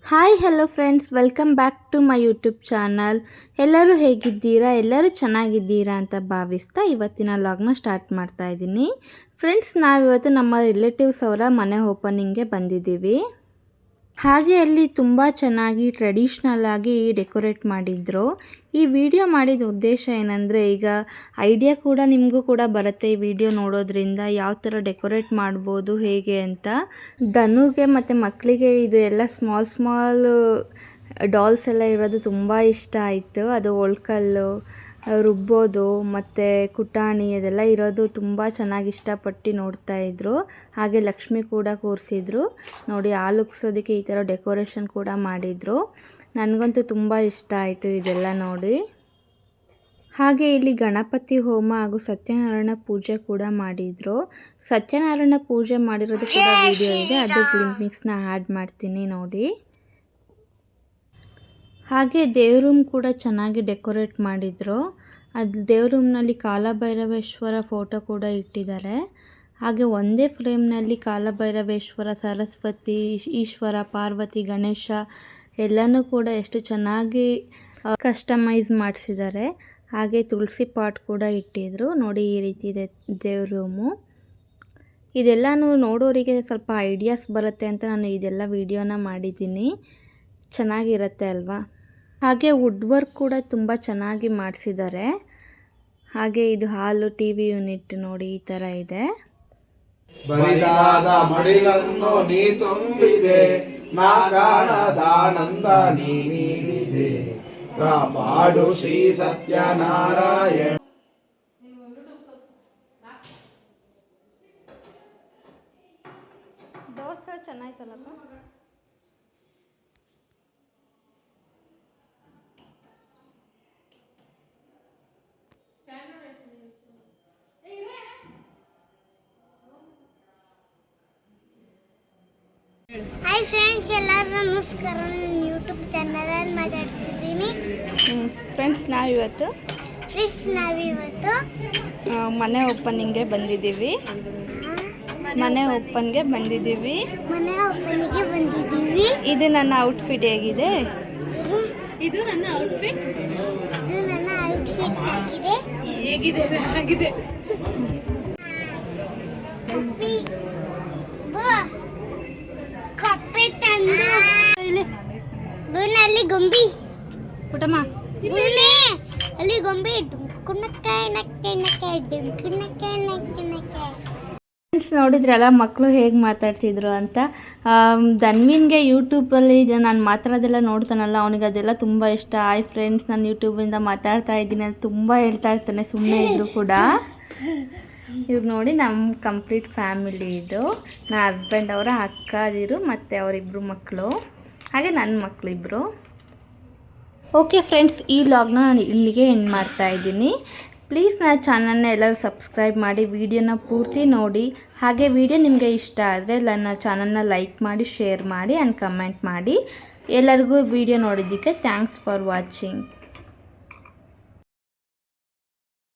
Hi hello friends, welcome back to my YouTube channel. ಎಲ್ಲರೂ ಹೇಗಿದ್ದೀರಾ? ಎಲ್ಲರೂ ಚೆನ್ನಾಗಿದ್ದೀರಾ ಅಂತ ಭಾವಿಸ್ತಾ ಇವತ್ತಿನ ವ್ಲಾಗ್ನ ಸ್ಟಾರ್ಟ್ ಮಾಡ್ತಾ ಇದ್ದೀನಿ. ಫ್ರೆಂಡ್ಸ್, ನಾವಿವತ್ತು ನಮ್ಮ ರಿಲೇಟಿವ್ಸ್ ಅವರ ಮನೆ ಓಪನಿಂಗ್ಗೆ ಬಂದಿದ್ದೀವಿ. ಹಾಗೆ ಅಲ್ಲಿ ತುಂಬ ಚೆನ್ನಾಗಿ ಟ್ರೆಡಿಷ್ನಲ್ ಆಗಿ ಡೆಕೋರೇಟ್ ಮಾಡಿದ್ರು. ಈ ವಿಡಿಯೋ ಮಾಡಿದ ಉದ್ದೇಶ ಏನಂದರೆ, ಈಗ ಐಡಿಯಾ ಕೂಡ ನಿಮಗೂ ಕೂಡ ಬರುತ್ತೆ ಈ ವಿಡಿಯೋ ನೋಡೋದ್ರಿಂದ, ಯಾವ ಥರ ಡೆಕೋರೇಟ್ ಮಾಡ್ಬೋದು ಹೇಗೆ ಅಂತ. ಧನುಗೆ ಮತ್ತು ಮಕ್ಕಳಿಗೆ ಇದು ಎಲ್ಲ ಸ್ಮಾಲ್ ಡಾಲ್ಸ್ ಎಲ್ಲ ಇರೋದು ತುಂಬ ಇಷ್ಟ ಆಯಿತು. ಅದು ಒಳ್ಕಲ್ಲು ರುಬ್ಬೋದು ಮತ್ತು ಕುಟಾಣಿ ಅದೆಲ್ಲ ಇರೋದು ತುಂಬ ಚೆನ್ನಾಗಿ ಇಷ್ಟಪಟ್ಟು ನೋಡ್ತಾ ಇದ್ರು. ಹಾಗೆ ಲಕ್ಷ್ಮಿ ಕೂಡ ಕೂರಿಸಿದ್ರು ನೋಡಿ. ಹಾಲು ಉಗ್ಸೋದಕ್ಕೆ ಈ ಥರ ಡೆಕೋರೇಷನ್ ಕೂಡ ಮಾಡಿದರು. ನನಗಂತೂ ತುಂಬ ಇಷ್ಟ ಆಯಿತು ಇದೆಲ್ಲ ನೋಡಿ. ಹಾಗೆ ಇಲ್ಲಿ ಗಣಪತಿ ಹೋಮ ಹಾಗೂ ಸತ್ಯನಾರಾಯಣ ಪೂಜೆ ಕೂಡ ಮಾಡಿದರು. ಸತ್ಯನಾರಾಯಣ ಪೂಜೆ ಮಾಡಿರೋದು ಕೂಡ ವಿಡಿಯೋ ಇದೆ, ಅದು ಗ್ಲಿಂಪಿಕ್ಸ್ನ ಆ್ಯಡ್ ಮಾಡ್ತೀನಿ ನೋಡಿ. ಹಾಗೆ ದೇವ್ರ ರೂಮ್ ಕೂಡ ಚೆನ್ನಾಗಿ ಡೆಕೋರೇಟ್ ಮಾಡಿದರು. ಅದು ದೇವ್ರ ರೂಮ್ನಲ್ಲಿ ಕಾಲಭೈರವೇಶ್ವರ ಫೋಟೋ ಕೂಡ ಇಟ್ಟಿದ್ದಾರೆ. ಹಾಗೆ ಒಂದೇ ಫ್ರೇಮ್ನಲ್ಲಿ ಕಾಲಭೈರವೇಶ್ವರ, ಸರಸ್ವತಿ, ಈಶ್ವರ, ಪಾರ್ವತಿ, ಗಣೇಶ ಎಲ್ಲನೂ ಕೂಡ ಎಷ್ಟು ಚೆನ್ನಾಗಿ ಕಸ್ಟಮೈಸ್ ಮಾಡಿಸಿದ್ದಾರೆ. ಹಾಗೆ ತುಳಸಿ ಪಾಟ್ ಕೂಡ ಇಟ್ಟಿದ್ರು ನೋಡಿ. ಈ ರೀತಿ ಇದೆ ದೇವ್ರ ರೂಮು. ಇದೆಲ್ಲನೂ ನೋಡೋರಿಗೆ ಸ್ವಲ್ಪ ಐಡಿಯಾಸ್ ಬರುತ್ತೆ ಅಂತ ನಾನು ಇದೆಲ್ಲ ವಿಡಿಯೋನ ಮಾಡಿದ್ದೀನಿ. ಚೆನ್ನಾಗಿರುತ್ತೆ ಅಲ್ವಾ? ಹಾಗೆ ವುಡ್ ವರ್ಕ್ ಕೂಡ ತುಂಬ ಚೆನ್ನಾಗಿ ಮಾಡಿಸಿದ್ದಾರೆ. ಹಾಗೆ ಇದು ಹಾಲು ಟಿವಿ ಯೂನಿಟ್ ನೋಡಿ, ಈ ಥರ ಇದೆ. ಬರಿದಾದ ಮಡಿಲನ್ನು ನೀ ತುಂಬಿದೆ, ನಾಗಾಣದಾನಂದ ನೀ ನೀಡಿದೆ, ಕಾಪಾಡು ಶ್ರೀ ಸತ್ಯನಾರಾಯಣ. ದೋಸೆ ಚೆನ್ನಾಯ್ತಲ್ಲಪ್ಪ. ಹಾಯ್ ಫ್ರೆಂಡ್ಸ್, ಎಲ್ಲರಿಗೂ ನಮಸ್ಕಾರ. ನಾನು ಯೂಟ್ಯೂಬ್ ಚಾನಲಲ್ಲಿ ಮಾತಾಡ್ತಿದ್ದೀನಿ. ಫ್ರೆಂಡ್ಸ್, ನಾವಿವತ್ತು ಮನೆ ಓಪನಿಂಗ್ಗೆ ಬಂದಿದ್ದೀವಿ. ಮನೆ ಓಪನ್ಗೆ ಬಂದಿದ್ದೀವಿ. ಇದು ನನ್ನ ಔಟ್ಫಿಟ್ ಹೇಗಿದೆ? ಇದು ನನ್ನ ಔಟ್ಫಿಟ್ ಆಗಿದೆ. ಹೇಗಿದೆ ಆಗಿದೆ. ಕಪ್ಪೆ ತಂದು ಇಲ್ಲಿ ಬೂನಲ್ಲಿ ಗೊಂಬಿ ಪುಟಮ್ಮ, ಅಲ್ಲಿ ಗೊಂಬಿ ಕುಣಕಾಯಿ ನಕ್ಕೆ ನಕ್ಕೆ ಡುಂಕುಣಕ್ಕೆ ನಕ್ಕೆ ನಕ್ಕೆ. ಫ್ರೆಂಡ್ಸ್, ನೋಡಿದ್ರಲ್ಲ ಮಕ್ಕಳು ಹೇಗೆ ಮಾತಾಡ್ತಿದ್ರು ಅಂತ. ಧನ್ವಿನ್ಗೆ ಯೂಟ್ಯೂಬಲ್ಲಿ ನಾನು ಮಾತಾಡೋದೆಲ್ಲ ನೋಡ್ತಾನಲ್ಲ, ಅವನಿಗೆ ಅದೆಲ್ಲ ತುಂಬ ಇಷ್ಟ. ಹಾಯ್ ಫ್ರೆಂಡ್ಸ್, ನಾನು ಯೂಟ್ಯೂಬಿಂದ ಮಾತಾಡ್ತಾ ಇದ್ದೀನಿ ಅಂತ ತುಂಬ ಹೇಳ್ತಾ ಇರ್ತಾನೆ ಸುಮ್ಮನೆ ಇದ್ದರೂ ಕೂಡ. ಇವ್ರು ನೋಡಿ ನಮ್ಮ ಕಂಪ್ಲೀಟ್ ಫ್ಯಾಮಿಲಿ. ಇದು ನನ್ನ ಹಸ್ಬೆಂಡ್ ಅವರ ಅಕ್ಕದಿರು ಮತ್ತು ಅವರಿಬ್ಬರು ಮಕ್ಕಳು, ಹಾಗೆ ನನ್ನ ಮಕ್ಕಳಿಬ್ಬರು. ಓಕೆ ಫ್ರೆಂಡ್ಸ್, ಈ ವ್ಲಾಗ್ನ ನಾನು ಇಲ್ಲಿಗೆ ಎಂಡ್ ಮಾಡ್ತಾ ಇದ್ದೀನಿ. ಪ್ಲೀಸ್ ನನ್ನ ಚಾನಲ್ನ ಎಲ್ಲರೂ ಸಬ್ಸ್ಕ್ರೈಬ್ ಮಾಡಿ, ವಿಡಿಯೋನ ಪೂರ್ತಿ ನೋಡಿ. ಹಾಗೆ ವಿಡಿಯೋ ನಿಮಗೆ ಇಷ್ಟ ಆದರೆ ನನ್ನ ಚಾನಲ್ನ ಲೈಕ್ ಮಾಡಿ, ಶೇರ್ ಮಾಡಿ ಆ್ಯಂಡ್ ಕಮೆಂಟ್ ಮಾಡಿ. ಎಲ್ಲರಿಗೂ ವಿಡಿಯೋ ನೋಡಿದ್ದಕ್ಕೆ ಥ್ಯಾಂಕ್ಸ್ ಫಾರ್ ವಾಚಿಂಗ್.